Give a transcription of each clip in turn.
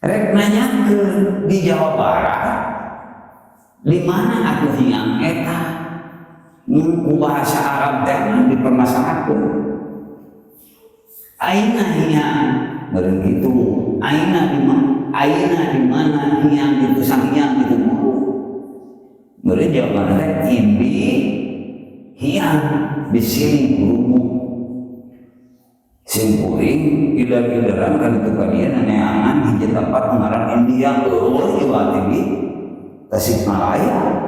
Rek nanyakeun di Jawa Barat, di mana atuh hiang eta mun ku bahasa Arab teh dipermasalahkeun. Aina hiang meureun kitu, aina di mana hiang itu sang hiang itu meureun Jawa Barat teh imbi hiang bisiring kurumu simpuring ilar-ilaran kan itu kalian neangan hiji tempat ngaran India Jawa Tinggi Tasikmalaya.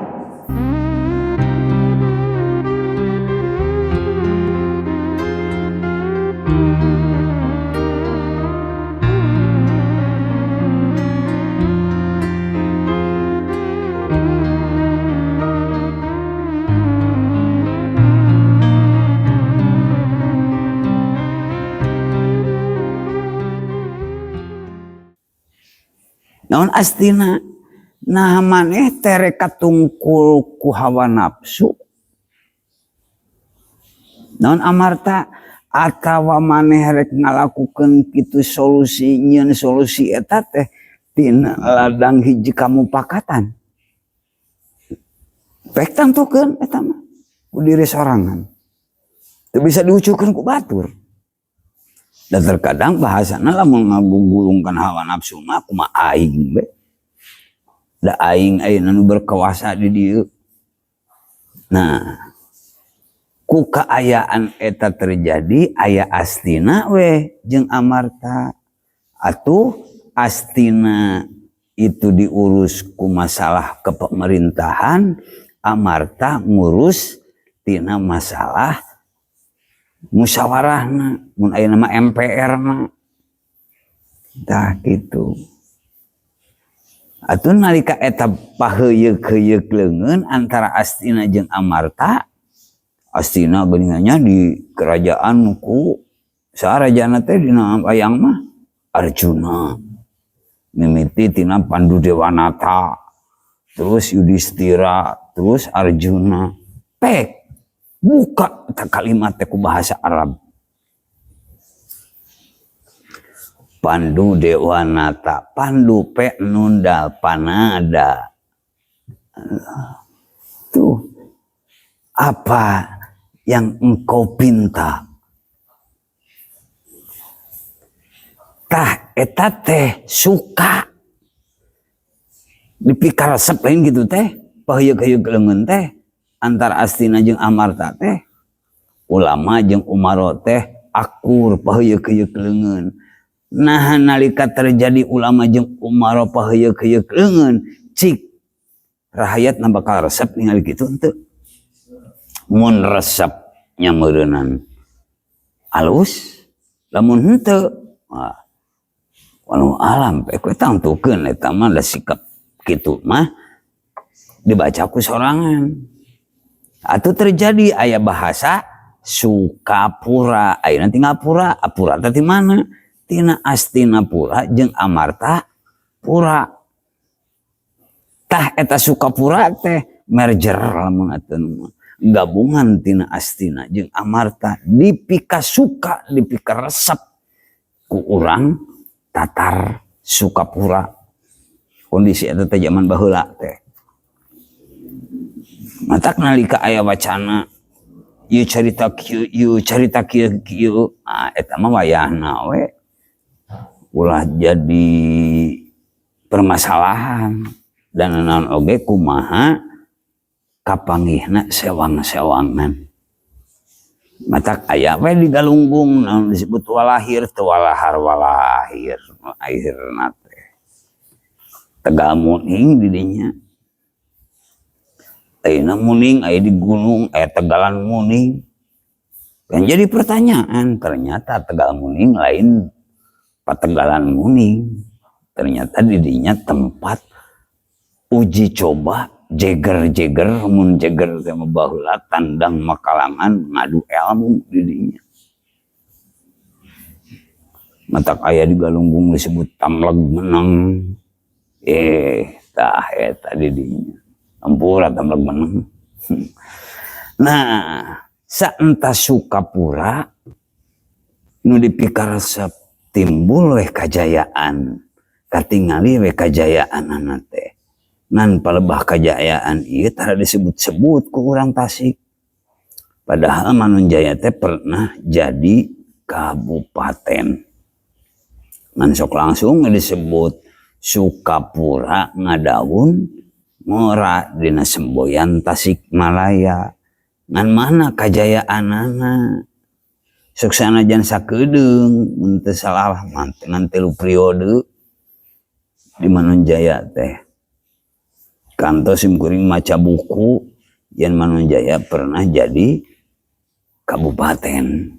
Naon astina nah maneh tere katungkul ku hawa nafsu. Naon amarta atawa maneh rek ngalakukeun kitu solusi nyieun solusi eta teh tina ladang hiji kamupakatan. Pek tantukeun eta mah ku diri sorangan. Teu bisa diucukeun ku batur. Dan terkadang bahasana lamun ngagugulungkan hawa nafsu mah kumaha aing be. Da aing nu berkuasa di dieu. Nah, ku kaayaan eta terjadi aya astina we jeung amarta. Atuh astina itu diurus ku masalah kepemerintahan, amarta ngurus tina masalah musyawarahna mun aya nama MPR na tah kitu. Atuh nalika eta paheyeuk-heyeuk leungeun antara astina jeung amarta, astina geuningannya di kerajaan ku sarajana teh dina wayang mah Arjuna, mimiti tina Pandu Dewanata, terus Yudhistira, terus Arjuna. Pek buka kalimat ku bahasa Arab. Pandu Dewanata, Pandu pe nundal panada. Tuh apa yang engkau pinta? Tah eta teh suka dipikar resep lain gitu teh, paheyeuk-heyeuk leungeun teh. Antara astina jeung amarta teh ulama jeung umaro teh akur paheyeuk-heyeuk leungeun. Nah nalika terjadi ulama jeung umaro paheyeuk-heyeuk leungeun cik rahayatna bakal resep ningali kitu henteu. Mun resepnya meureunan alus, lamun henteu walau alam pe ku tangtukeun eta mah da sikap kitu mah dibaca ku sorangan. Atuh terjadi aya bahasa Sukapura, ayeuna ti ngapura, apura teh ti mana? Tina Astinapura jeung Amarta Pura. Tah eta Sukapura teh merger lamun atuh gabungan tina Astina jeung Amarta dipika suka dipika resep ku urang Tatar Sukapura. Kondisi eta teh zaman baheula teh. Matak nalika aya wacana ieu carita kieu eta mah wayahna we ulah jadi permasalahan dan naon oge kumaha kapanggihna sewang-sewangan. Matak aya we digalunggung naon disebut walahir teu walahar walahir akhirna teh Tegal Muning di dinya. Ayeuna Muning aya di gunung aya Tegalan Muning. Yang jadi pertanyaan ternyata Tegal Muning lain Pategalan Muning. Ternyata di dinya tempat uji coba jeger mun jeger teh baheula tandang makalangan ngadu ilmu di dinya. Matak aya di galunggung disebut Tamleg Meneng. Tah eta di dinya. Ampura Tamleg Meneng. Nah, saenta Sukapura nu dipikar resep timbul weh kajayaan katingali we kajayaan teh. Ngan palebah kajayaan ieu tara disebut-sebut ku urang Tasik. Padahal Manunjaya teh pernah jadi kabupaten. Ngan sok langsung disebut Sukapura Ngadaun ngora dina semboyan Tasikmalaya. Ngan mana kajayaanana? Sok sanajan sakedeung mun teu salah ngan 3 periode di Manunjaya teh. Kantos simkuring maca buku yen Manunjaya pernah jadi kabupaten.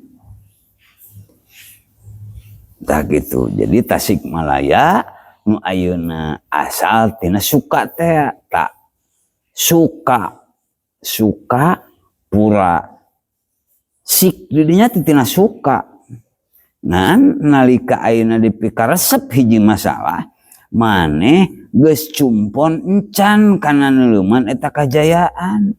Tah gitu. Jadi Tasikmalaya nu ayeuna asal tina Suka teh tak Suka pura sik didinya tina Suka. Ngan nalika ayeuna dipikaresep hiji masalah maneh geus cumpon encan kana neuleuman eta kajayaan.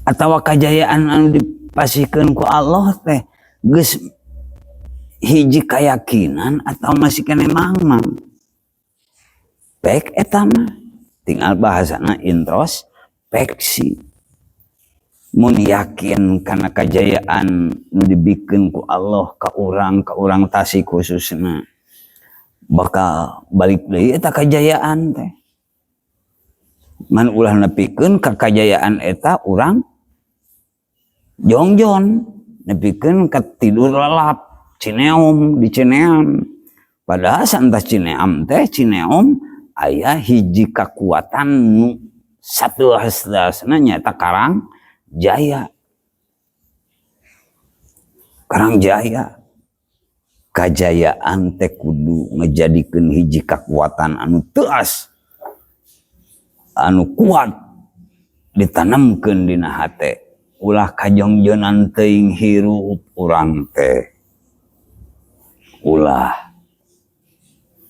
Atawa kajayaan anu dipasihkeun ku Allah teh geus hiji keyakinan atau masih kene mangmang. Pek eta mah tinggal bahasana introspeksi. Mun yakin karena kajayaan nu dibikeun ku Allah ka urang Tasik khususna bakal balik deui eta kajayaan teh. Man ulah nepikeun ka kajayaan eta urang jongjon, nepikeun ka tidur lelap Cineum di Cineam. Padahal santas Cineam teh Cineum aya hiji kekuatan nu satu hasdasna nyaeta Karangjaya. Karangjaya kajayaan teh kudu ngejadikeun hiji kekuatan anu teas anu kuat ditanamkeun dina hate. Ulah kajongjonan teuing hirup urang teh. Ulah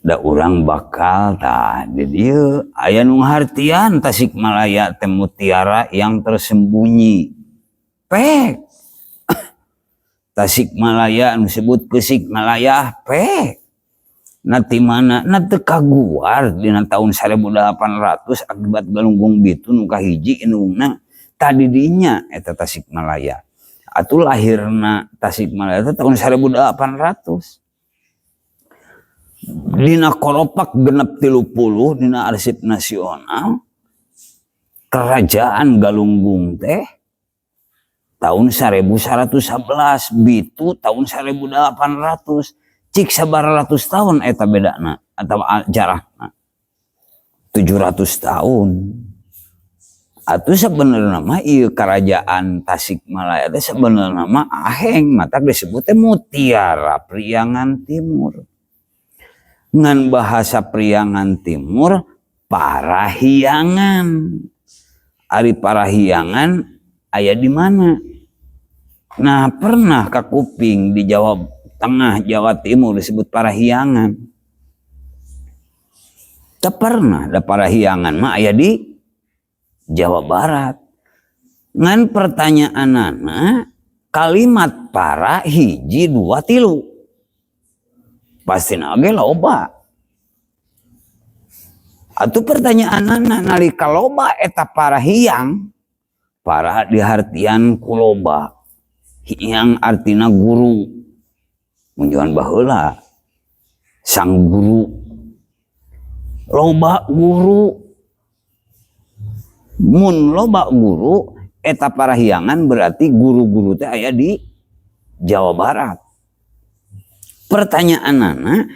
da urang bakal tah di dieu aya nu ngartian Tasikmalaya teh mutiara yang tersembunyi. Pek. Tasikmalaya anu disebut Kesikmalaya pek. Na ti mana na teu kaguar dina taun 1800 akibat Galunggung Bitu nu kahiji indungna tadi dinya eta Tasikmalaya. Atuh lahirna Tasikmalaya teh tahun 1800. Dina koropak genep 30 dina arsip nasional kerajaan Galunggung teh tahun 1111 Bitu tahun 1800 cik sabaratus tahun eta bedana atau jarakna 700 tahun. Atuh sebenarnya mah ieu kerajaan Tasikmalaya teh sebenarnya mah aheng matak disebut teh Mutiara Priangan Timur. Ngan bahasa Priangan Timur Parahyangan. Ari Parahyangan aya di mana? Nah, pernah ka kuping di Jawa Tengah, Jawa Timur disebut Parahyangan. Teu pernah da Parahyangan mah aya di Jawa Barat. Ngan pertanyaanana kalimat para hiji dua tilu. Pastina oge loba. Atuh pertanyaanana nalika loba eta Parahyang, para dihartian ku loba. Hyang artina guru. Munjoan baheula sang guru. Loba guru. Mun loba guru eta Parahyangan berarti guru-guru teh aya di Jawa Barat. Pertanyaanana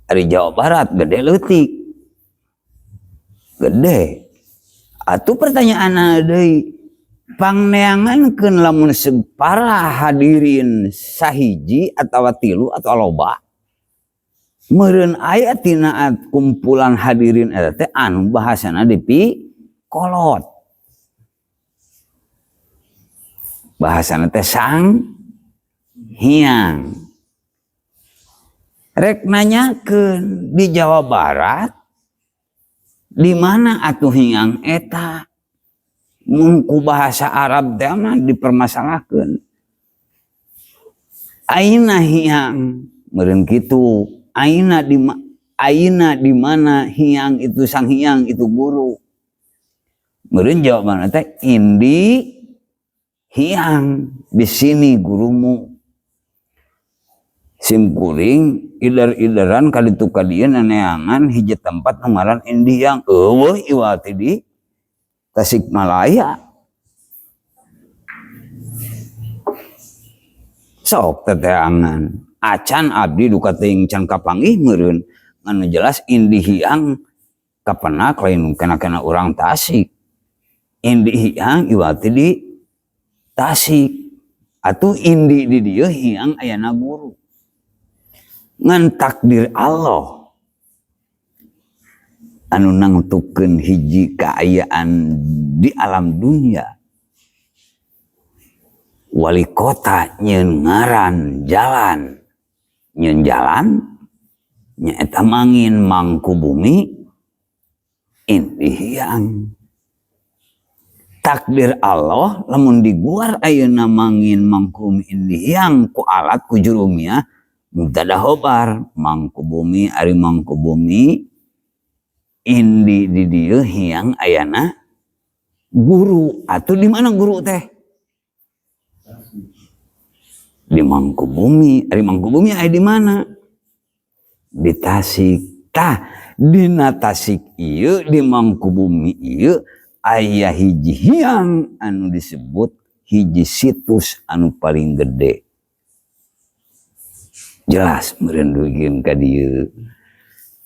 dari Jawa Barat gede leutik. Gede. Atuh pertanyaanna deui pangneangankeun lamun para hadirin sahiji atawa tilu atau loba. Meureun aya tina kumpulan hadirin eta teh anu bahasana dipikolot. Bahasana teh sang hyang. Rek nanyakeun di Jawa Barat di mana atuh hyang eta? Mun ku bahasa Arab teh mah dipermasalahkeun. Aina hyang meureun kitu aina di mana hiang itu sang hiang itu guru. Meureun jawaban teh indi hiang di sini gurumu. Sim kuring ider-ideran kaditu kadieu naneangan hiji tempat nu ngaran indi hiang. Eueuh iwati di Tasikmalaya. Sok teteangan. Acan abdi duka teuing can kapanggih meureun anu jelas indi hiang kapenak lain kana urang Tasik. Indi hiang iwati di Tasik atuh indi di dieu hiang ayana guru. Ngan takdir Allah anu nangtukeun hiji kaayaan di alam dunia. Wali kota nyeun ngaran jalan, nyeun jalan nyaeta mangin Mangkubumi indi hiang. Takdir Allah lamun diguar ayeuna mangin Mangkubumi indi hiang ku alat ku jurumia mubtada khobar Mangkubumi ari Mangkubumi indi di dieu hiang ayana guru. Atuh di mana guru teh? Di Mangkubumi. Ari Mangkubumi aya di mana? Di Tasik. Tah dina Tasik ieu di Mangkubumi ieu aya hiji hiang anu disebut hiji situs anu paling gede. Jelas meureun dugieun ka dieu.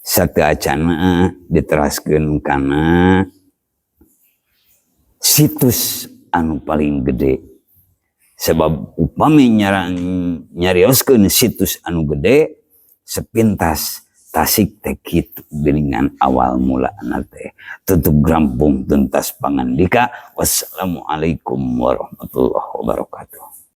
Sateacana diteraskeun kana situs anu paling gede. Sebab upami nyarioskeun situs anu gede sepintas Tasik teh kitu geuningan awal mulana teh. Tutup grampung tuntas pangandika. Wassalamualaikum warahmatullahi wabarakatuh.